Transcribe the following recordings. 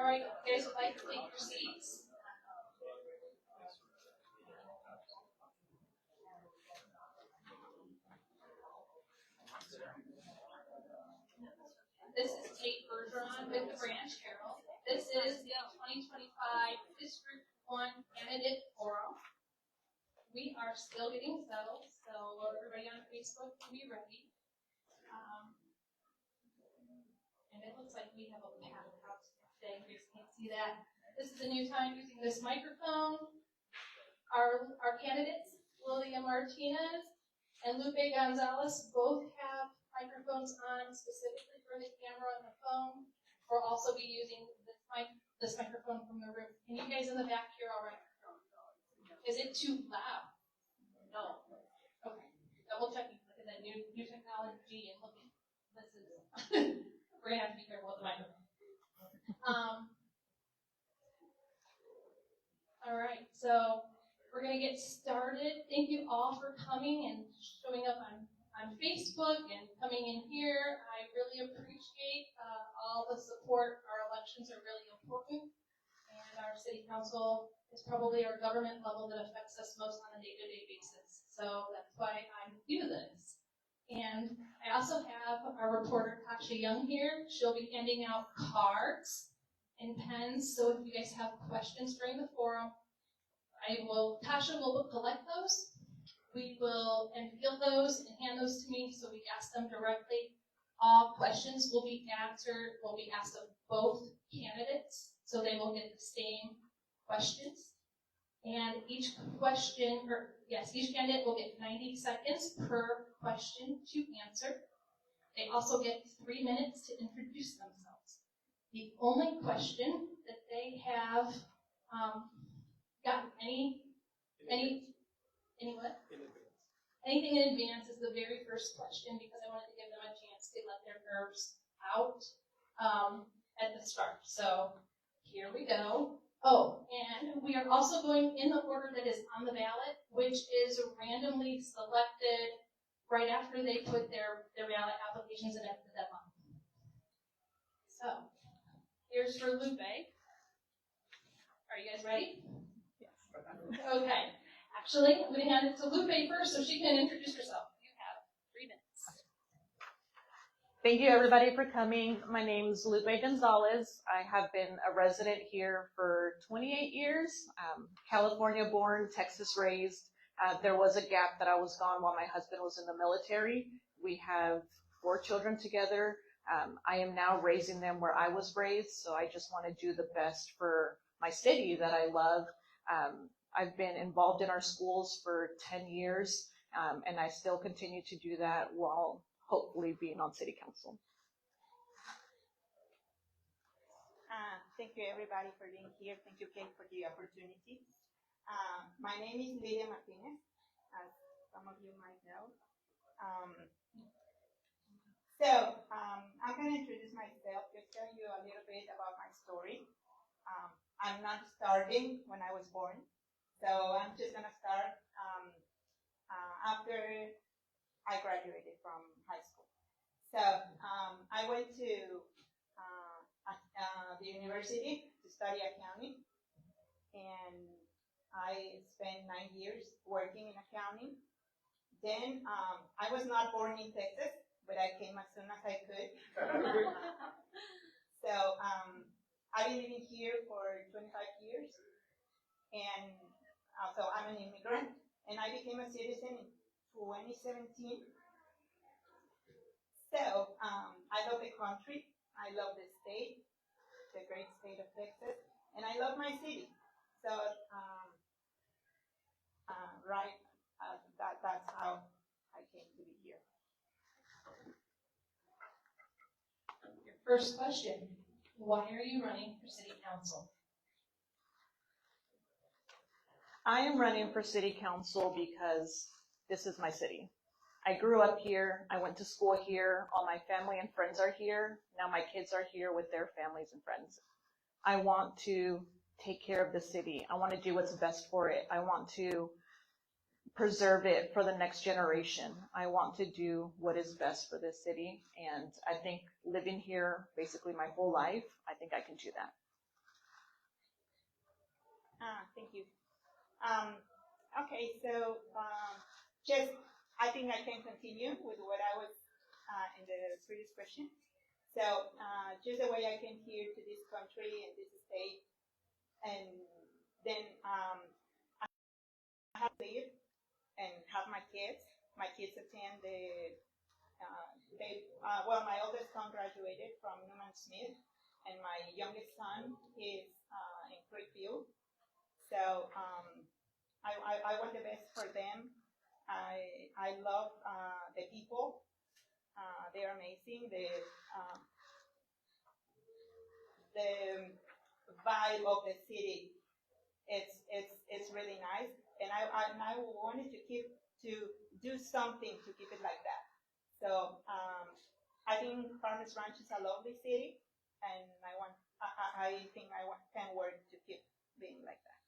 right, you guys would like to take your seats. This is Kate Bergeron with the Branch Herald. This is the 2025 District 1 Candidate Forum. We are still getting settled, so everybody on Facebook can be ready. And it looks like we have a packed house today. You guys can't see that. This is a new time using this microphone. Our candidates, Lilia Martinez and Lupe Gonzalez, both have microphones on specifically for the camera and the phone. We'll also be using this microphone from the room. Can you guys in the back hear all right? Is it too loud? No. Okay. Double checking. Look at that new technology and looking. This is we're gonna have to be careful with the microphone. All right, so we're gonna get started. Thank you all for coming and showing up on Facebook and coming in here. I really appreciate all the support. Our elections are really important, and our city council is probably our government level that affects us most on a day-to-day basis. So that's why I do this. And I also have our reporter, Tasha Young, here. She'll be handing out cards and pens. So if you guys have questions during the forum, Tasha will collect those. We will field those and hand those to me so we ask them directly. All questions will be asked of both candidates, so they will get the same questions. And each candidate will get 90 seconds per question to answer. They also get 3 minutes to introduce themselves. The only question that they have gotten anything in advance is the very first question, because I wanted to give them a chance to let their nerves out at the start. So here we go. Oh, and we are also going in the order that is on the ballot, which is randomly selected right after they put their ballot applications in at the deadline. So, here's for Lupe. Are you guys ready? Yes. Okay. Actually, I'm going to hand it to Lupe first so she can introduce herself. You have 3 minutes. Thank you, everybody, for coming. My name is Lupe Gonzalez. I have been a resident here for 28 years, California born, Texas raised. There was a gap that I was gone while my husband was in the military. We have 4 children together. I am now raising them where I was raised, so I just want to do the best for my city that I love. I've been involved in our schools for 10 years, and I still continue to do that while hopefully being on city council. Thank you, everybody, for being here. Thank you, Kate, for the opportunity. My name is Lilia Martinez, as some of you might know. I'm going to introduce myself, just tell you a little bit about my story. I'm not starting when I was born, so I'm just going to start after I graduated from high school. So I went to the university to study accounting, and I spent 9 years working in accounting. Then I was not born in Texas, but I came as soon as I could. So I've been living here for 25 years, and so I'm an immigrant, and I became a citizen in 2017. So I love the country, I love the state, the great state of Texas, and I love my city. So that's how I came to be here. Your first question, why are you running for city council? I am running for city council because this is my city. I grew up here, I went to school here, all my family and friends are here, now my kids are here with their families and friends. I want to take care of the city. I want to do what's best for it. I want to preserve it for the next generation. I want to do what is best for this city, and I think living here basically my whole life, I think I can do that. Thank you. Okay, so just I think I can continue with what I was in the previous question. So just the way I came here to this country and this state, and then I have to live and have my kids. My kids attend the my oldest son graduated from Newman Smith, and my youngest son is in Creekview. So I want the best for them. I love the people. They're amazing. The vibe of the city, it's really nice. And I wanted to do something to keep it like that. So I think Farmers Ranch is a lovely city, and I think can work to keep being like that.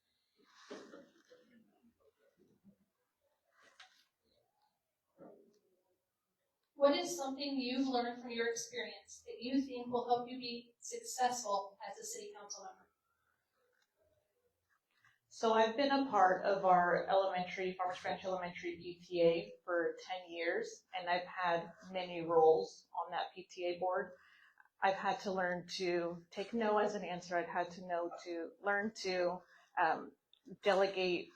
What is something you've learned from your experience that you think will help you be successful as a city council member? So I've been a part of our Farmers Branch Elementary PTA for 10 years, and I've had many roles on that PTA board. I've had to learn to take no as an answer. I've had to learn to delegate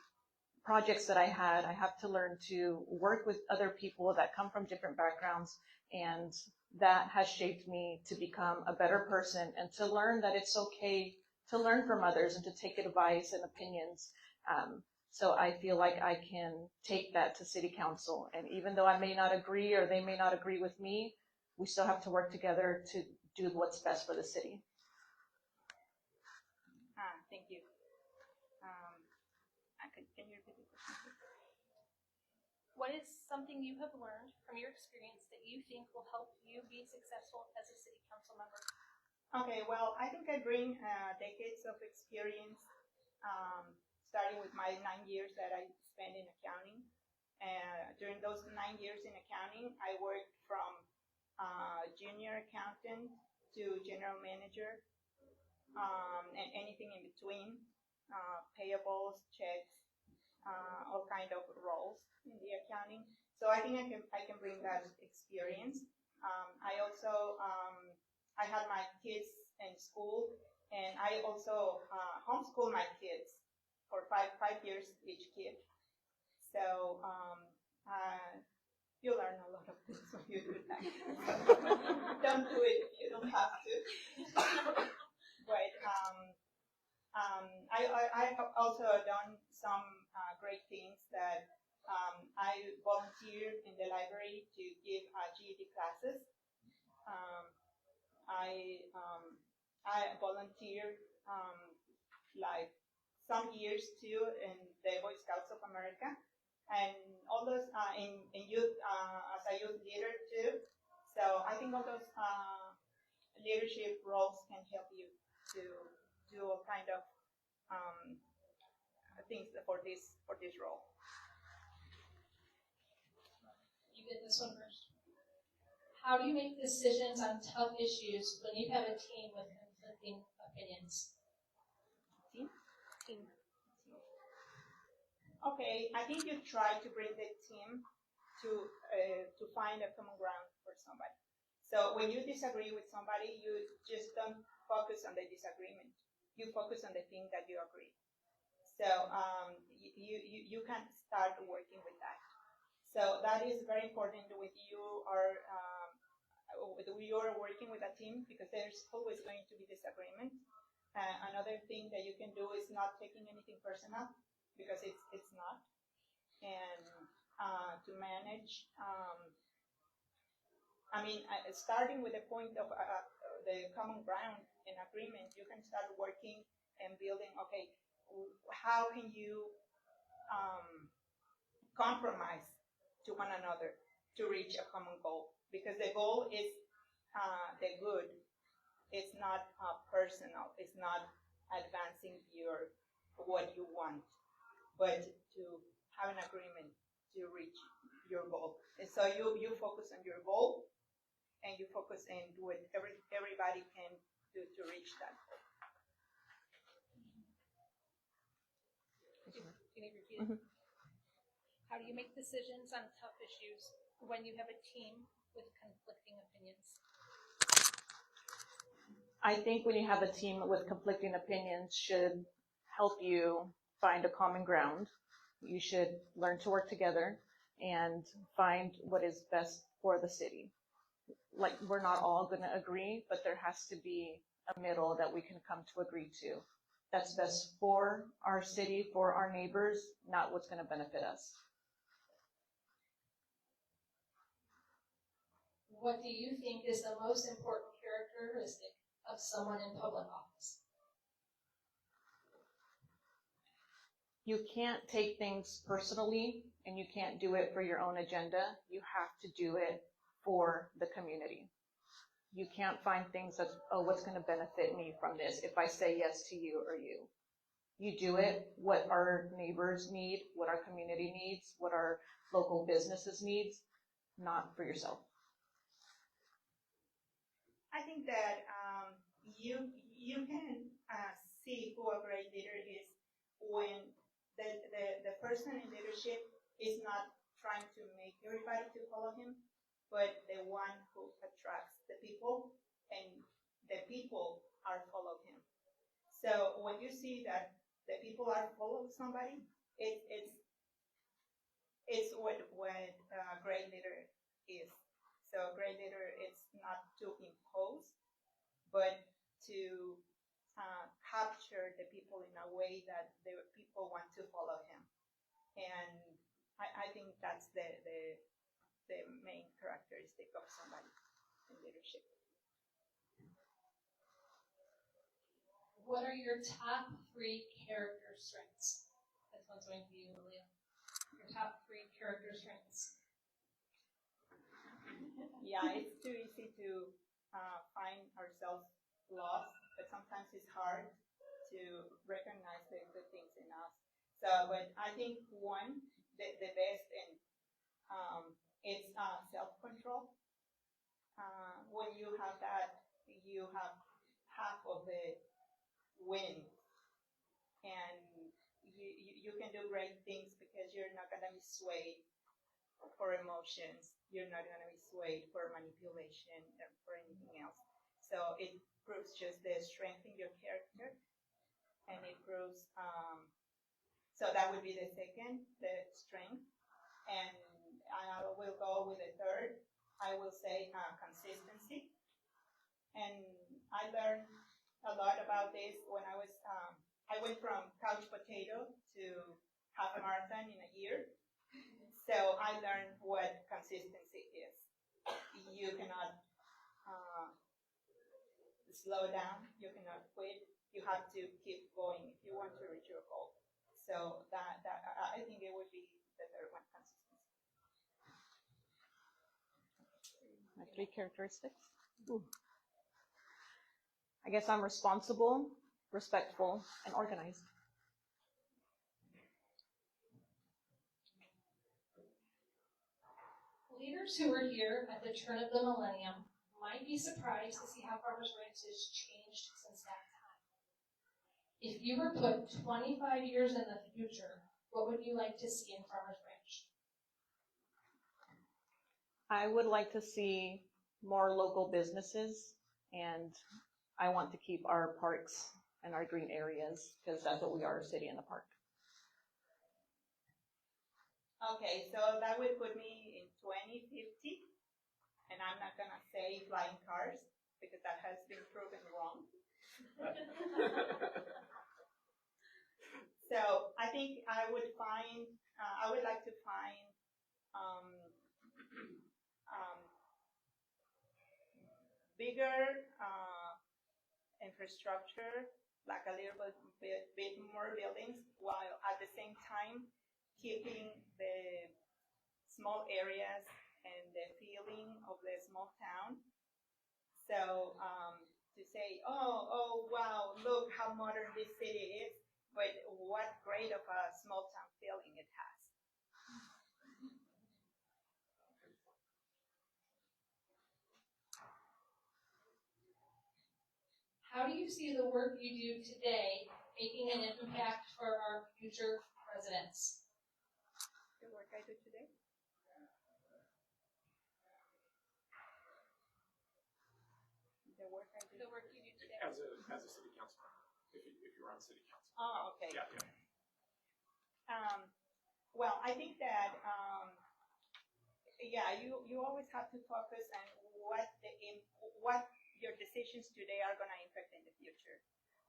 projects that I had. I have to learn to work with other people that come from different backgrounds, and that has shaped me to become a better person and to learn that it's okay to learn from others and to take advice and opinions. So I feel like I can take that to city council, and even though I may not agree or they may not agree with me, we still have to work together to do what's best for the city. Thank you. Can you repeat the question? What is something you have learned from your experience that you think will help you be successful as a city council member? Okay, well, I think I bring decades of experience, starting with my 9 years that I spent in accounting. During those 9 years in accounting, I worked from junior accountant to general manager, and anything in between, payables, checks, all kind of roles in the accounting. So I think I can bring that experience. I also I had my kids in school, and I also homeschool my kids for five years each kid. So you learn a lot of things when you do that. Don't do it if you don't have to. But I have also done some great things that I volunteered in the library to give GED classes. I volunteered like some years too in the Boy Scouts of America, and all those in youth as a youth leader too. So I think all those leadership roles can help you to do all kind of things for this role. You get this one first. How do you make decisions on tough issues when you have a team with conflicting opinions? Team. Okay, I think you try to bring the team to find a common ground for somebody. So when you disagree with somebody, you just don't focus on the disagreement. You focus on the thing that you agree. So you can start working with that. So that is very important when you are working with a team, because there's always going to be disagreement. Another thing that you can do is not taking anything personal, because it's not. And to manage, starting with the point of the common ground and agreement, you can start working and building, okay, how can you compromise to one another to reach a common goal? Because the goal is the good. It's not personal. It's not advancing what you want, but to have an agreement to reach your goal. And so you focus on your goal, and you focus on what everybody can do to reach that goal. Can you repeat it? How do you make decisions on tough issues when you have a team with conflicting opinions? I think when you have a team with conflicting opinions should help you find a common ground. You should learn to work together and find what is best for the city. Like, we're not all going to agree, but there has to be a middle that we can come to agree to. That's best for our city, for our neighbors, not what's going to benefit us. What do you think is the most important characteristic of someone in public office? You can't take things personally, and you can't do it for your own agenda. You have to do it for the community. You can't find things that, oh, what's going to benefit me from this if I say yes to you or you. You do it what our neighbors need, what our community needs, what our local businesses needs, not for yourself. I think that you can see who a great leader is when the person in leadership is not trying to make everybody to follow him, but the one who attracts the people, and the people are follow him. So when you see that the people are following somebody, it's what a great leader is. So a great leader is not to impose, but to capture the people in a way that the people want to follow him. And I think that's the main characteristic of somebody in leadership. What are your top 3 character strengths? This one's going to you, Lilia. Your top 3 character strengths. Yeah, it's too easy to find ourselves lost, but sometimes it's hard to recognize the things in us. So, but I think one, the best, and it's self-control. When you have that, you have half of the win, and you can do great things because you're not going to be swayed for emotions. You're not going to be swayed for manipulation or for anything else. So it proves just the strength in your character, and it proves, so that would be the second, the strength. And I will go with the third. I will say consistency. And I learned a lot about this when I was, I went from couch potato to half a marathon in a year. So I learned what consistency is. You cannot slow down. You cannot quit. You have to keep going if you want to reach your goal. So that I think it would be the third one, consistency. My 3 characteristics. Ooh. I guess I'm responsible, respectful, and organized. Leaders who were here at the turn of the millennium might be surprised to see how Farmers Ranch has changed since that time. If you were put 25 years in the future, what would you like to see in Farmers Ranch? I would like to see more local businesses, and I want to keep our parks and our green areas because that's what we are, a city in the park. Okay, so that would put me in 2050, and I'm not gonna say flying cars because that has been proven wrong. So I think I would like to find bigger infrastructure, like a little bit more buildings, while at the same time keeping the small areas and the feeling of the small town. So to say, oh, wow, look how modern this city is, but what great of a small town feeling it has. How do you see the work you do today making an impact for our future residents. The work I do today? The work I do. The work you do today. As a city council member, if you're on city council. Oh, okay. Yeah. Well, I think that you always have to focus on what your decisions today are going to impact in the future,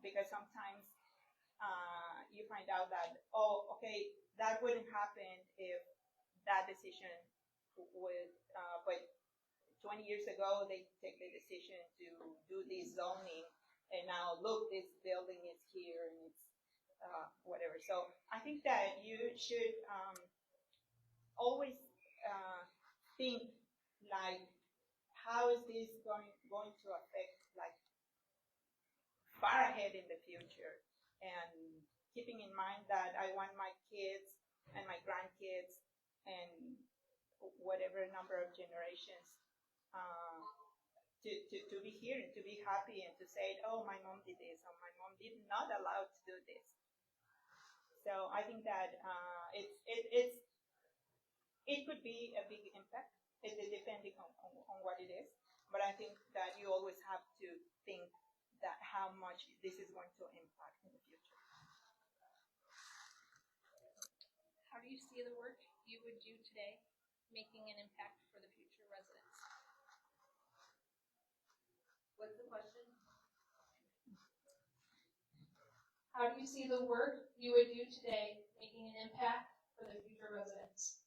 because sometimes you find out that that wouldn't happen if that decision would, but 20 years ago they take the decision to do this zoning, and now look, this building is here and it's whatever. So I think that you should always think like, how is this going to affect like far ahead in the future, and keeping in mind that I want my kids and my grandkids and whatever number of generations to be here and to be happy and to say, oh, my mom did this, or my mom did not allow to do this. So I think that it could be a big impact, depending on what it is. But I think that you always have to think that how much this is going to impact in the future. How do you see the work you would do today making an impact for the future residents? What's the question? How do you see the work you would do today making an impact for the future residents?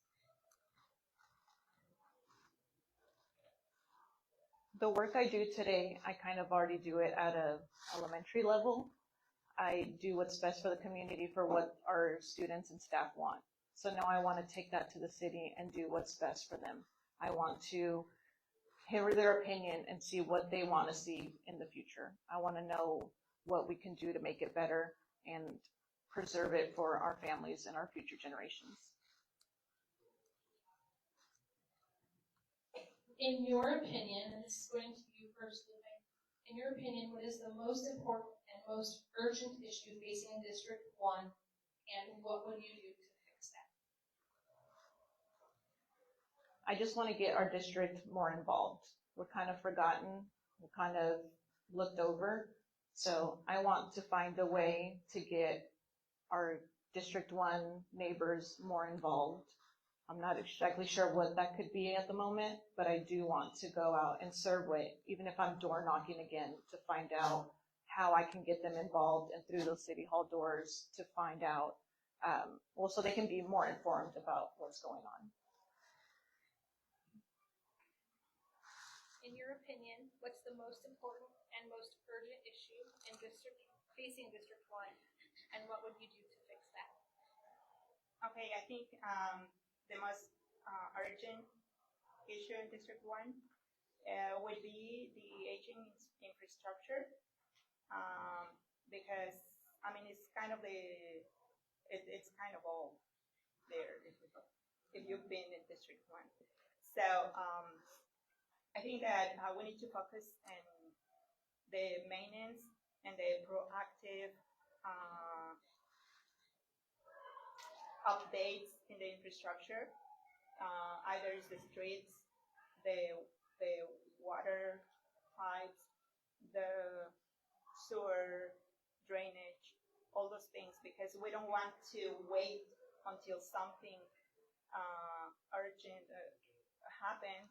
The work I do today, I kind of already do it at a elementary level. I do what's best for the community, for what our students and staff want. So now I want to take that to the city and do what's best for them. I want to hear their opinion and see what they want to see in the future. I want to know what we can do to make it better and preserve it for our families and our future generations. In your opinion, and this is going to you first, Lupe, in your opinion, what is the most important and most urgent issue facing District 1, and what would you do to fix that? I just want to get our district more involved. We're kind of forgotten, we're kind of looked over. So I want to find a way to get our District 1 neighbors more involved. I'm not exactly sure what that could be at the moment, but I do want to go out and survey, even if I'm door knocking again, to find out how I can get them involved and through those city hall doors to find out, so they can be more informed about what's going on. In your opinion, what's the most important and most urgent issue facing District 1, and what would you do to fix that? Okay, I think the most urgent issue in District 1 would be the aging infrastructure, because I mean it's kind of it's kind of all there if you've been in District 1. So I think that we need to focus on the maintenance and the proactive updates in the infrastructure, either it's the streets, the water pipes, the sewer, drainage, all those things, because we don't want to wait until something urgent happens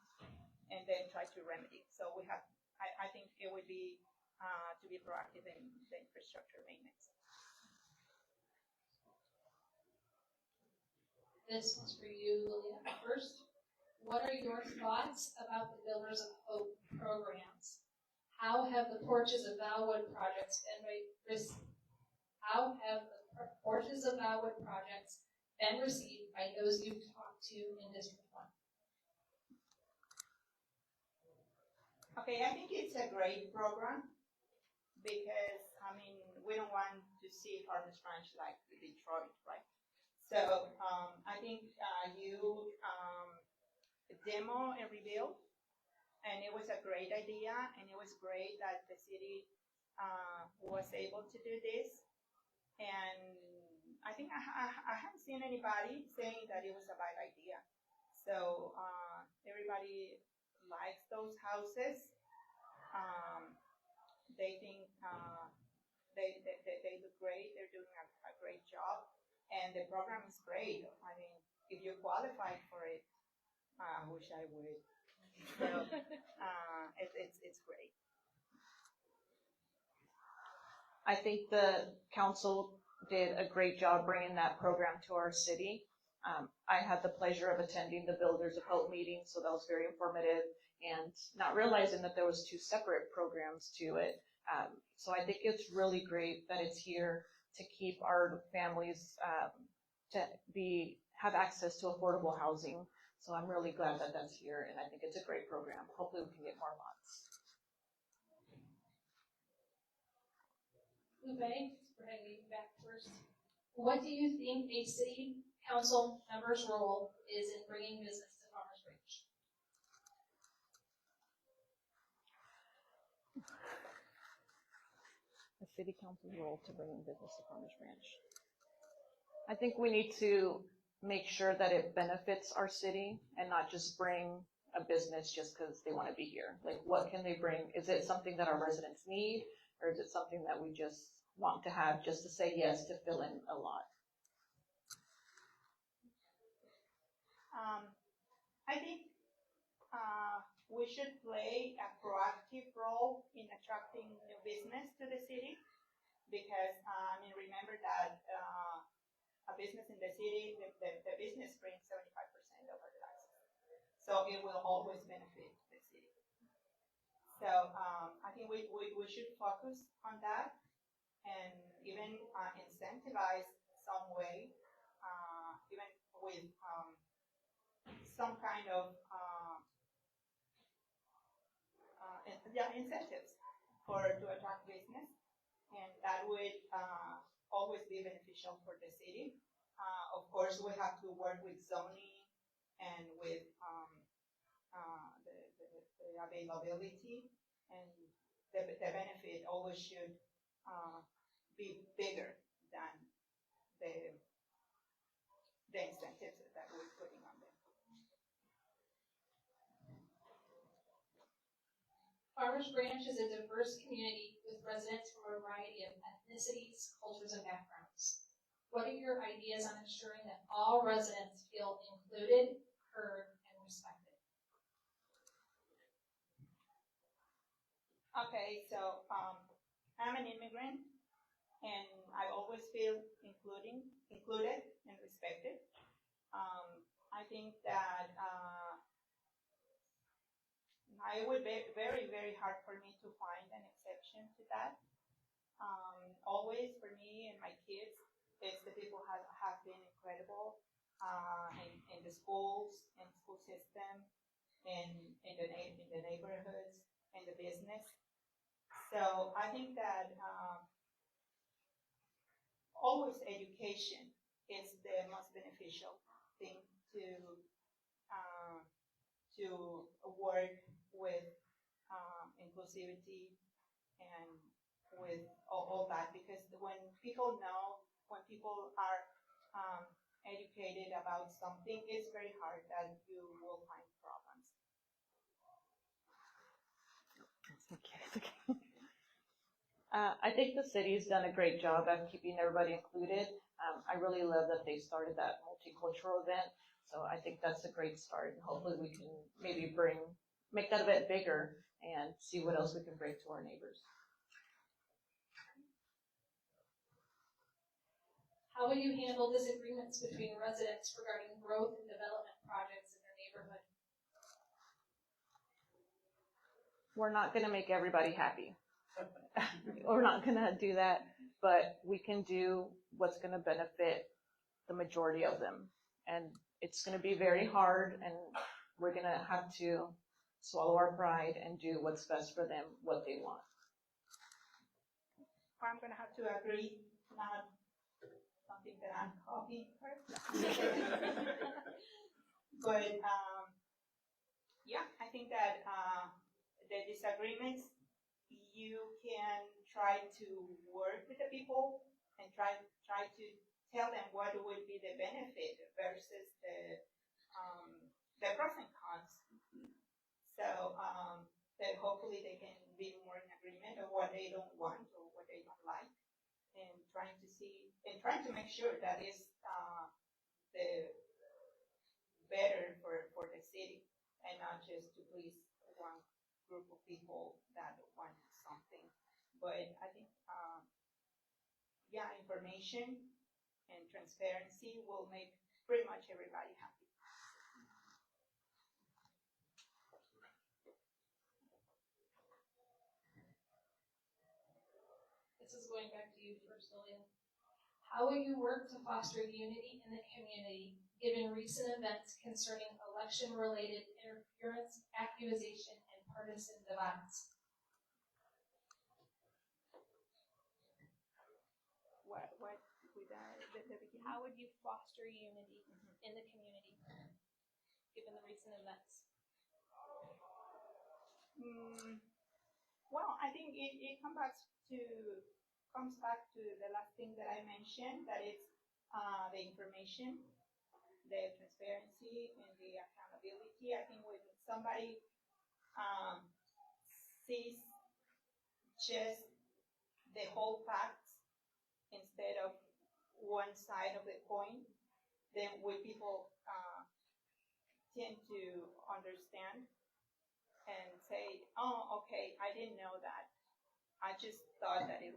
and then try to remedy. So we have, I think it would be to be proactive in the infrastructure maintenance. This one's for you, Lilia. First, what are your thoughts about the Builders of Hope programs? How have the Porches of Valwood projects been received by those you've talked to in District 1? Okay, I think it's a great program because, I mean, we don't want to see Farmers Ranch like Detroit, right? So I think you demo and rebuild, and it was a great idea, and it was great that the city was able to do this. And I think I haven't seen anybody saying that it was a bad idea. So everybody likes those houses. They think they do great. They're doing a great job, and the program is great. I mean, if you qualify for it, I wish I would. So it's great. I think the council did a great job bringing that program to our city. I had the pleasure of attending the Builders of Hope meeting, so that was very informative, and not realizing that there was two separate programs to it. So I think it's really great that it's here to keep our families have access to affordable housing. So I'm really glad that that's here, and I think it's a great program. Hopefully we can get more lots. Lupe, we're going to get you back first. What do you think a city council member's role is in bringing business to Farmers Branch? The city council's role to bring business to Farmers Branch. I think we need to make sure that it benefits our city and not just bring a business just because they want to be here. Like, what can they bring? Is it something that our residents need, or is it something that we just want to have just to say yes to fill in a lot? I think we should play a proactive role in attracting new business to the city, because remember that a business in the city, the business brings 75% of our taxes, so it will always benefit the city. So I think we should focus on that and even incentivize some way, even with some kind of incentives to attract business, and that would always be beneficial for the city. Of course, we have to work with zoning and with the availability, and the benefit always should be bigger than the incentives that we're putting on them. Farmers Branch is a diverse community with residents from a variety of ethnicities, cultures, and backgrounds. What are your ideas on ensuring that all residents feel included, heard, and respected? Okay, so I'm an immigrant, and I always feel included and respected. I think that it would be very, very hard for me to find an exception to that. Always for me and my kids, the people have been incredible in the schools, in the school system, in the neighborhoods, in the business. So I think that always education is the most beneficial thing to work with inclusivity and with all that, because when people are educated about something, it's very hard that you will find problems. I think the city's done a great job at keeping everybody included. I really love that they started that multicultural event, so I think that's a great start, and hopefully we can maybe make that event bigger and see what else we can bring to our neighbors. How will you handle disagreements between residents regarding growth and development projects in their neighborhood? We're not going to make everybody happy. We're not going to do that, but we can do what's going to benefit the majority of them. And it's going to be very hard, and we're going to have to swallow our pride and do what's best for them, what they want. I'm going to have to agree, not something that I'm copying her. But yeah, I think that the disagreements, you can try to work with the people and try to tell them what would be the benefit versus the pros and cons. So that hopefully they can be more in agreement of what they don't want or what they don't like, and trying to make sure that is the better for the city, and not just to please one group of people that want something. But I think, information and transparency will make pretty much everybody happy. This is going back to you first, Lilia. How will you work to foster unity in the community, given recent events concerning election-related interference, accusation, and partisan divides? What with the beginning? How would you foster unity in the community, given the recent events? Well, I think it comes back to the last thing that I mentioned, that it's the information, the transparency, and the accountability. I think when somebody sees just the whole facts instead of one side of the coin, then when people tend to understand and say, oh, okay, I didn't know that. I just thought that it